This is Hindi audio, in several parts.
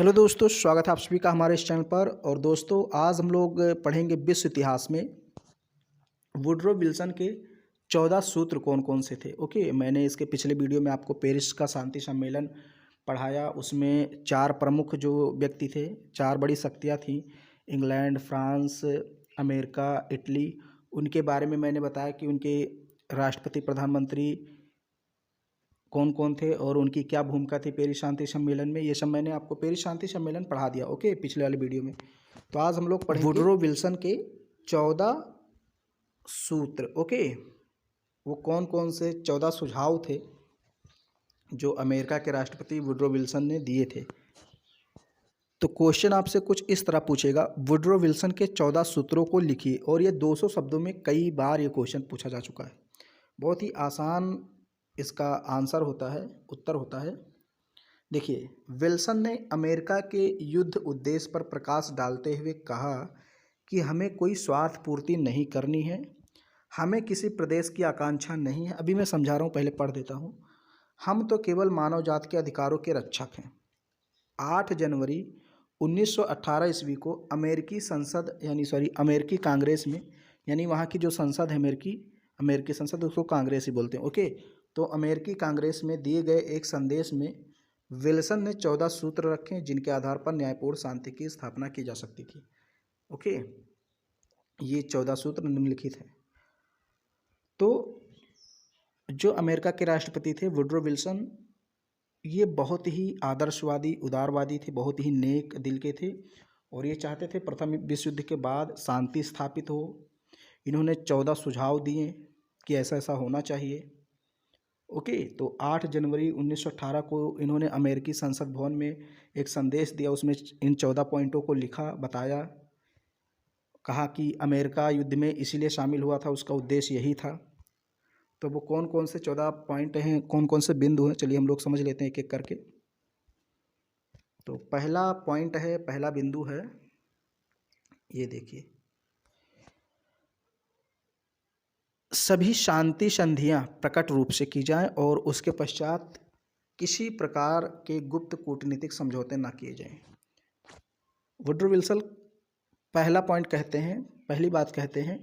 हेलो दोस्तों, स्वागत है आप सभी का हमारे इस चैनल पर। और दोस्तों, आज हम लोग पढ़ेंगे विश्व इतिहास में वुडरो विल्सन के 14 सूत्र कौन कौन से थे। ओके, मैंने इसके पिछले वीडियो में आपको पेरिस का शांति सम्मेलन पढ़ाया। उसमें 4 प्रमुख जो व्यक्ति थे, 4 बड़ी शक्तियाँ थीं, इंग्लैंड, फ्रांस, अमेरिका, इटली। उनके बारे में मैंने बताया कि उनके राष्ट्रपति, प्रधानमंत्री कौन कौन थे और उनकी क्या भूमिका थी पेरिस शांति सम्मेलन में। ये सब मैंने आपको पेरिस शांति सम्मेलन पढ़ा दिया, ओके, पिछले वाले वीडियो में। तो आज हम लोग पढ़ेंगे वुडरो विल्सन के 14 सूत्र। ओके, वो कौन कौन से 14 सुझाव थे जो अमेरिका के राष्ट्रपति वुडरो विल्सन ने दिए थे। तो क्वेश्चन आपसे कुछ इस तरह पूछेगा, वुडरो विल्सन के 14 सूत्रों को लिखिए। और ये 200 शब्दों में कई बार ये क्वेश्चन पूछा जा चुका है। बहुत ही आसान इसका आंसर होता है, उत्तर होता है। देखिए, विल्सन ने अमेरिका के युद्ध उद्देश्य पर प्रकाश डालते हुए कहा कि हमें कोई स्वार्थ पूर्ति नहीं करनी है, हमें किसी प्रदेश की आकांक्षा नहीं है। अभी मैं समझा रहा हूँ, पहले पढ़ देता हूँ। हम तो केवल मानव जाति के अधिकारों के रक्षक हैं। 8 जनवरी 1918 ईस्वी को अमेरिकी संसद अमेरिकी कांग्रेस में, यानी वहाँ की जो संसद है अमेरिकी संसद, उसको कांग्रेस ही बोलते हैं। ओके, तो अमेरिकी कांग्रेस में दिए गए एक संदेश में विल्सन ने 14 सूत्र रखे जिनके आधार पर न्यायपूर्ण शांति की स्थापना की जा सकती थी। ओके, ये 14 सूत्र निम्नलिखित हैं। तो जो अमेरिका के राष्ट्रपति थे वुडरो विल्सन, ये बहुत ही आदर्शवादी, उदारवादी थे, बहुत ही नेक दिल के थे और ये चाहते थे प्रथम विश्व युद्ध के बाद शांति स्थापित हो। इन्होंने 14 सुझाव दिए कि ऐसा ऐसा होना चाहिए। ओके, तो 8 जनवरी 1918 को इन्होंने अमेरिकी संसद भवन में एक संदेश दिया। उसमें इन 14 पॉइंटों को लिखा, बताया, कहा कि अमेरिका युद्ध में इसीलिए शामिल हुआ था, उसका उद्देश्य यही था। तो वो कौन कौन से 14 पॉइंट हैं, कौन कौन से बिंदु हैं, चलिए हम लोग समझ लेते हैं एक एक करके। तो पहला पॉइंट है, पहला बिंदु है, ये देखिए, सभी शांति संधियां प्रकट रूप से की जाएं और उसके पश्चात किसी प्रकार के गुप्त कूटनीतिक समझौते ना किए जाएं। वुडरो विल्सन पहला पॉइंट कहते हैं, पहली बात कहते हैं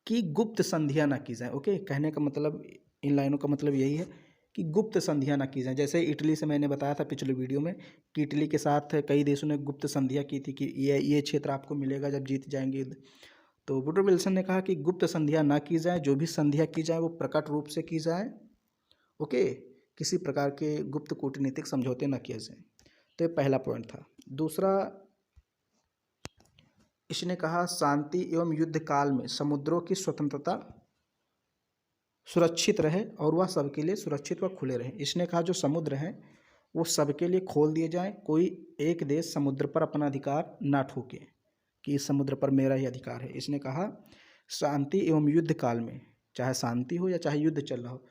कि गुप्त संधियां ना की जाएं। ओके, कहने का मतलब, इन लाइनों का मतलब यही है कि गुप्त संधियां ना की जाएं। जैसे इटली से मैंने बताया था पिछले वीडियो में कि इटली के साथ कई देशों ने गुप्त संधियां की थी कि ये क्षेत्र आपको मिलेगा जब जीत जाएंगे युद्ध। तो वुडरो विल्सन ने कहा कि गुप्त संधियां ना की जाए, जो भी संधियां की जाए वो प्रकट रूप से की जाए। ओके, किसी प्रकार के गुप्त कूटनीतिक समझौते ना किए जाए। तो ये पहला पॉइंट था। दूसरा, इसने कहा शांति एवं युद्ध काल में समुद्रों की स्वतंत्रता सुरक्षित रहे और वह सबके लिए सुरक्षित व खुले रहे। इसने कहा जो समुद्र हैं वो सबके लिए खोल दिए जाएं, कोई एक देश समुद्र पर अपना अधिकार ना ठोके कि इस समुद्र पर मेरा ही अधिकार है। इसने कहा शांति एवं युद्ध काल में, चाहे शांति हो या चाहे युद्ध चल रहा हो,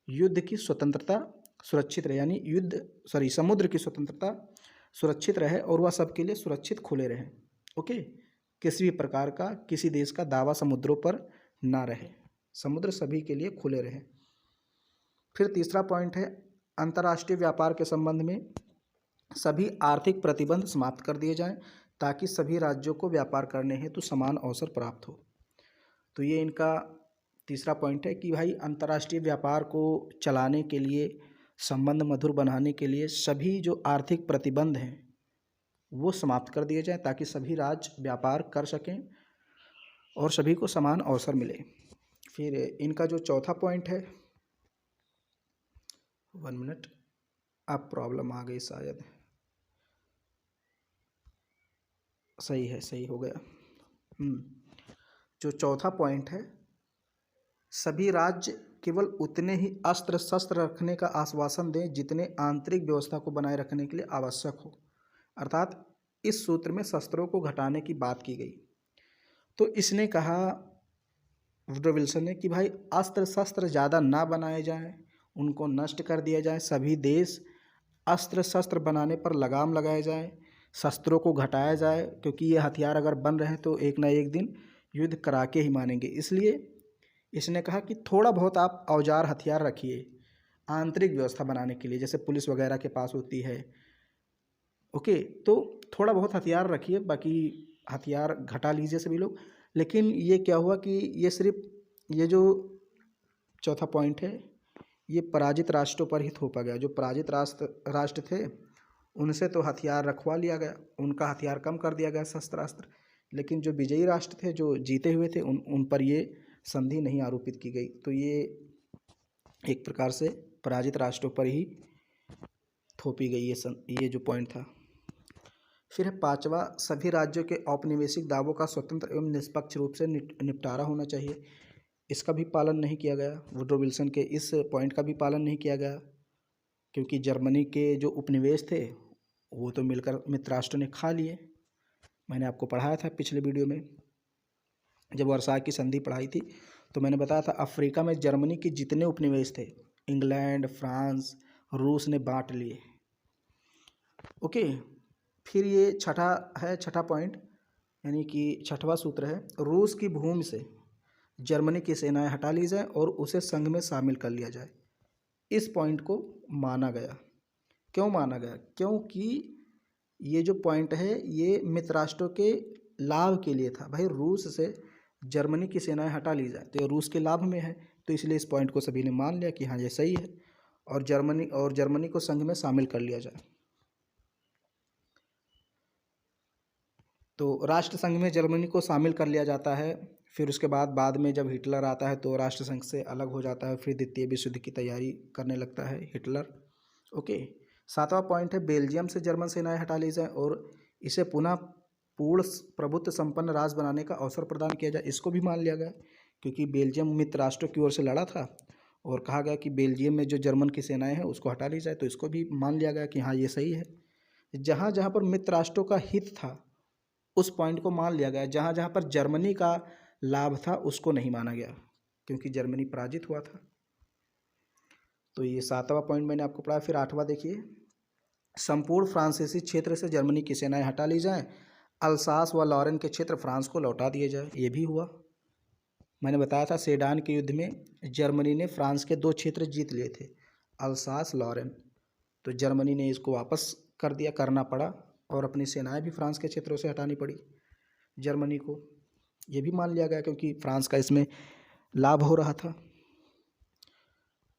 युद्ध की स्वतंत्रता सुरक्षित रहे, यानी समुद्र की स्वतंत्रता सुरक्षित रहे और वह सबके लिए सुरक्षित खुले रहे। ओके, किसी भी प्रकार का, किसी देश का दावा समुद्रों पर ना रहे, समुद्र सभी के लिए खुले रहे। फिर तीसरा पॉइंट है, अंतर्राष्ट्रीय व्यापार के संबंध में सभी आर्थिक प्रतिबंध समाप्त कर दिए जाएं ताकि सभी राज्यों को व्यापार करने हेतु समान अवसर प्राप्त हो। तो ये इनका तीसरा पॉइंट है कि भाई अंतर्राष्ट्रीय व्यापार को चलाने के लिए, संबंध मधुर बनाने के लिए सभी जो आर्थिक प्रतिबंध हैं वो समाप्त कर दिए जाएं ताकि सभी राज्य व्यापार कर सकें और सभी को समान अवसर मिले। फिर इनका जो चौथा पॉइंट है, 1 मिनट, अब प्रॉब्लम आ गई शायद, सही है, सही हो गया। जो चौथा पॉइंट है, सभी राज्य केवल उतने ही अस्त्र शस्त्र रखने का आश्वासन दें जितने आंतरिक व्यवस्था को बनाए रखने के लिए आवश्यक हो। अर्थात इस सूत्र में शस्त्रों को घटाने की बात की गई। तो इसने कहा वुडरो विल्सन ने कि भाई अस्त्र शस्त्र ज़्यादा ना बनाए जाएं, उनको नष्ट कर दिया जाए, सभी देश अस्त्र शस्त्र बनाने पर लगाम लगाए जाए, शस्त्रों को घटाया जाए, क्योंकि ये हथियार अगर बन रहे हैं तो एक ना एक दिन युद्ध करा के ही मानेंगे। इसलिए इसने कहा कि थोड़ा बहुत आप औजार हथियार रखिए आंतरिक व्यवस्था बनाने के लिए, जैसे पुलिस वगैरह के पास होती है, ओके, तो थोड़ा बहुत हथियार रखिए, बाकी हथियार घटा लीजिए सभी लोग। लेकिन ये क्या हुआ कि ये सिर्फ ये जो चौथा पॉइंट है ये पराजित राष्ट्रों पर ही थोपा गया। जो पराजित राष्ट्र थे उनसे तो हथियार रखवा लिया गया, उनका हथियार कम कर दिया गया, शस्त्रास्त्र। लेकिन जो विजयी राष्ट्र थे, जो जीते हुए थे, उन पर ये संधि नहीं आरोपित की गई। तो ये एक प्रकार से पराजित राष्ट्रों पर ही थोपी गई ये जो पॉइंट था। फिर है पांचवा, सभी राज्यों के औपनिवेशिक दावों का स्वतंत्र एवं निष्पक्ष रूप से निपटारा होना चाहिए। इसका भी पालन नहीं किया गया। वुड्रो विल्सन के इस पॉइंट का भी पालन नहीं किया गया, क्योंकि जर्मनी के जो उपनिवेश थे वो तो मिलकर मित्र राष्ट्रों ने खा लिए। मैंने आपको पढ़ाया था पिछले वीडियो में, जब वर्साय की संधि पढ़ाई थी, तो मैंने बताया था अफ्रीका में जर्मनी के जितने उपनिवेश थे इंग्लैंड, फ्रांस, रूस ने बांट लिए। ओके, फिर ये छठा पॉइंट, यानी कि छठवां सूत्र है, रूस की भूमि से जर्मनी की सेनाएं हटा ली जाए और उसे संघ में शामिल कर लिया जाए। इस पॉइंट को माना गया। क्यों माना गया? क्योंकि ये जो पॉइंट है ये मित्र राष्ट्रों के लाभ के लिए था। भाई, रूस से जर्मनी की सेनाएं हटा ली जाए तो ये रूस के लाभ में है, तो इसलिए इस पॉइंट को सभी ने मान लिया कि हाँ ये सही है, और जर्मनी को संघ में शामिल कर लिया जाए। तो राष्ट्र संघ में जर्मनी को शामिल कर लिया जाता है। फिर उसके बाद में जब हिटलर आता है तो राष्ट्र संघ से अलग हो जाता है, फिर द्वितीय विश्व युद्ध की तैयारी करने लगता है हिटलर। ओके, सातवां पॉइंट है, बेल्जियम से जर्मन सेनाएं हटा ली जाए और इसे पुनः पूर्ण प्रभुत्व संपन्न राज्य बनाने का अवसर प्रदान किया जाए। इसको भी मान लिया गया, क्योंकि बेल्जियम मित्र राष्ट्रों की ओर से लड़ा था और कहा गया कि बेल्जियम में जो जर्मन की सेनाएं हैं उसको हटा ली जाए, तो इसको भी मान लिया गया कि हाँ ये सही है। जहाँ जहाँ पर मित्र राष्ट्रों का हित था उस पॉइंट को मान लिया गया, जहाँ जहाँ पर जर्मनी का लाभ था उसको नहीं माना गया, क्योंकि जर्मनी पराजित हुआ था। तो ये सातवां पॉइंट मैंने आपको पढ़ाया। फिर आठवां देखिए, संपूर्ण फ्रांसीसी क्षेत्र से जर्मनी की सेनाएं हटा ली जाएं, अल्सास व लॉरेन के क्षेत्र फ्रांस को लौटा दिए जाए। ये भी हुआ। मैंने बताया था सेडान के युद्ध में जर्मनी ने फ्रांस के 2 क्षेत्र जीत लिए थे, अल्सास, लॉरेन। तो जर्मनी ने इसको वापस करना पड़ा और अपनी सेनाएं भी फ्रांस के क्षेत्रों से हटानी पड़ी जर्मनी को। ये भी मान लिया गया क्योंकि फ्रांस का इसमें लाभ हो रहा था।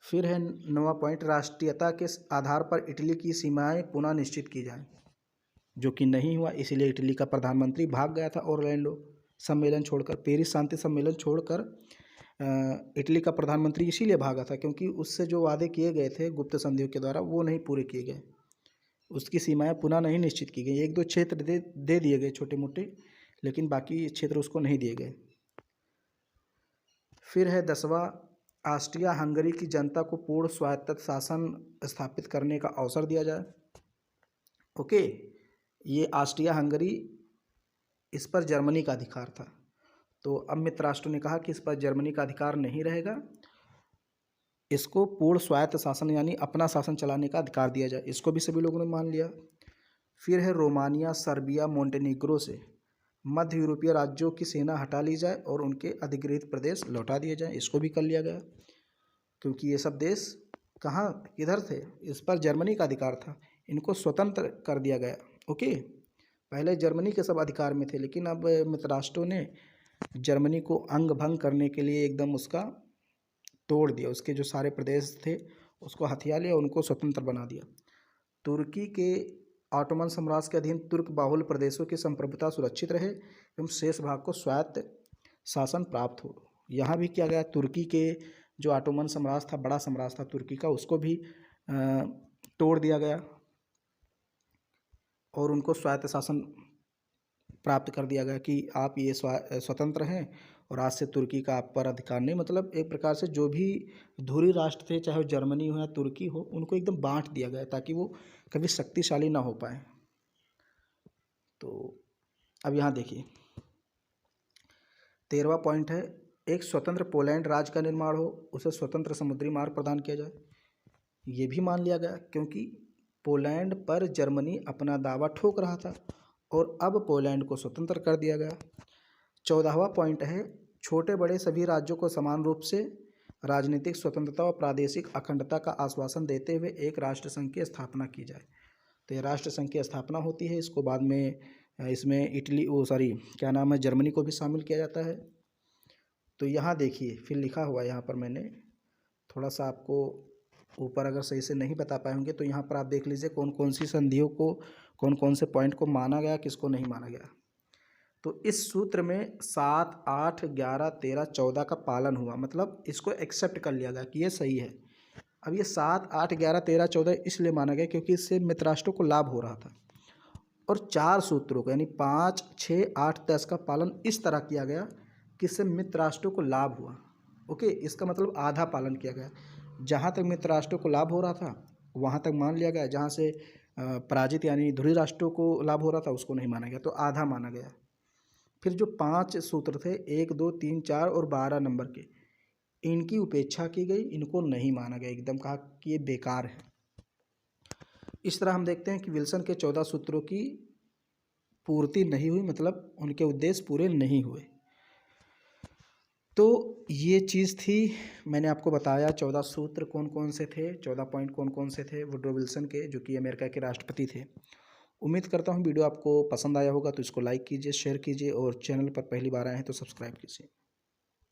फिर है 9वां पॉइंट, राष्ट्रीयता के आधार पर इटली की सीमाएं पुनः निश्चित की जाएं, जो कि नहीं हुआ। इसीलिए इटली का प्रधानमंत्री भाग गया था ऑरलैंडो सम्मेलन छोड़कर, पेरिस शांति सम्मेलन छोड़कर इटली का प्रधानमंत्री इसीलिए भागा था क्योंकि उससे जो वादे किए गए थे गुप्त संधियों के द्वारा वो नहीं पूरे किए गए, उसकी सीमाएं पुनः नहीं निश्चित की गई। 1-2 क्षेत्र दे दिए गए छोटे मोटे, लेकिन बाकी क्षेत्र उसको नहीं दिए गए। फिर है 10वां, ऑस्ट्रिया हंगरी की जनता को पूर्ण स्वायत्त शासन स्थापित करने का अवसर दिया जाए। ओके, ये ऑस्ट्रिया हंगरी, इस पर जर्मनी का अधिकार था। तो अब मित्र राष्ट्रों ने कहा कि इस पर जर्मनी का अधिकार नहीं रहेगा, इसको पूर्ण स्वायत्त शासन यानी अपना शासन चलाने का अधिकार दिया जाए। इसको भी सभी लोगों ने मान लिया। फिर है रोमानिया, सर्बिया, मोंटेनिग्रो से मध्य यूरोपीय राज्यों की सेना हटा ली जाए और उनके अधिकृत प्रदेश लौटा दिए जाएं। इसको भी कर लिया गया, क्योंकि ये सब देश किधर थे, इस पर जर्मनी का अधिकार था, इनको स्वतंत्र कर दिया गया। ओके, पहले जर्मनी के सब अधिकार में थे, लेकिन अब मित्र राष्ट्रों ने जर्मनी को अंग भंग करने के लिए एकदम उसका तोड़ दिया, उसके जो सारे प्रदेश थे उसको हथिया लिया, उनको स्वतंत्र बना दिया। तुर्की के ऑटोमन साम्राज्य के अधीन तुर्क बाहुल प्रदेशों की संप्रभुता सुरक्षित रहे एवं शेष भाग को स्वायत्त शासन प्राप्त हो। यहाँ भी किया गया, तुर्की के जो ऑटोमन साम्राज्य था, बड़ा साम्राज्य था तुर्की का, उसको भी तोड़ दिया गया और उनको स्वायत्त शासन प्राप्त कर दिया गया कि आप ये स्वतंत्र हैं और आज से तुर्की का आप पर अधिकार नहीं। मतलब एक प्रकार से जो भी धुरी राष्ट्र थे, चाहे वो जर्मनी हो या तुर्की हो, उनको एकदम बांट दिया गया ताकि वो कभी शक्तिशाली ना हो पाए। तो अब यहाँ देखिए 13वां पॉइंट है, एक स्वतंत्र पोलैंड राज्य का निर्माण हो, उसे स्वतंत्र समुद्री मार्ग प्रदान किया जाए। ये भी मान लिया गया क्योंकि पोलैंड पर जर्मनी अपना दावा ठोक रहा था और अब पोलैंड को स्वतंत्र कर दिया गया। 14वां पॉइंट है, छोटे बड़े सभी राज्यों को समान रूप से राजनीतिक स्वतंत्रता और प्रादेशिक अखंडता का आश्वासन देते हुए एक राष्ट्र संघ की स्थापना की जाए। तो ये राष्ट्र संघ की स्थापना होती है। इसको बाद में इसमें क्या नाम है, जर्मनी को भी शामिल किया जाता है। तो यहाँ देखिए फिर लिखा हुआ है, यहाँ पर मैंने थोड़ा सा आपको ऊपर अगर सही से नहीं बता पाए होंगे तो यहाँ पर आप देख लीजिए कौन कौन सी संधियों को, कौन कौन से पॉइंट को माना गया, किसको नहीं माना गया। तो इस सूत्र में 7, 8, 11, 13, 14 का पालन हुआ, मतलब इसको एक्सेप्ट कर लिया गया कि ये सही है। अब ये 7, 8, 11, 13, 14 इसलिए माना गया क्योंकि इससे मित्रराष्ट्रों को लाभ हो रहा था। और 4 सूत्रों को यानी 5, 6, 8, 10 का पालन इस तरह किया गया कि इससे मित्रराष्ट्रों को लाभ हुआ। ओके, इसका मतलब आधा पालन किया गया। जहाँ तक मित्रराष्ट्रों को लाभ हो रहा था वहाँ तक मान लिया गया, जहाँ से पराजित यानी ध्रुवी राष्ट्रों को लाभ हो रहा था उसको नहीं माना गया, तो आधा माना गया। फिर जो 5 सूत्र थे 1, 2, 3, 4 और 12 नंबर के, इनकी उपेक्षा की गई, इनको नहीं माना गया, एकदम कहा कि ये बेकार है। इस तरह हम देखते हैं कि विल्सन के 14 सूत्रों की पूर्ति नहीं हुई, मतलब उनके उद्देश्य पूरे नहीं हुए। तो ये चीज़ थी, मैंने आपको बताया 14 सूत्र कौन कौन से थे, 14 पॉइंट कौन कौन से थे वुडरो विल्सन के, जो कि अमेरिका के राष्ट्रपति थे। उम्मीद करता हूँ वीडियो आपको पसंद आया होगा, तो इसको लाइक कीजिए, शेयर कीजिए और चैनल पर पहली बार आए हैं तो सब्सक्राइब कीजिए।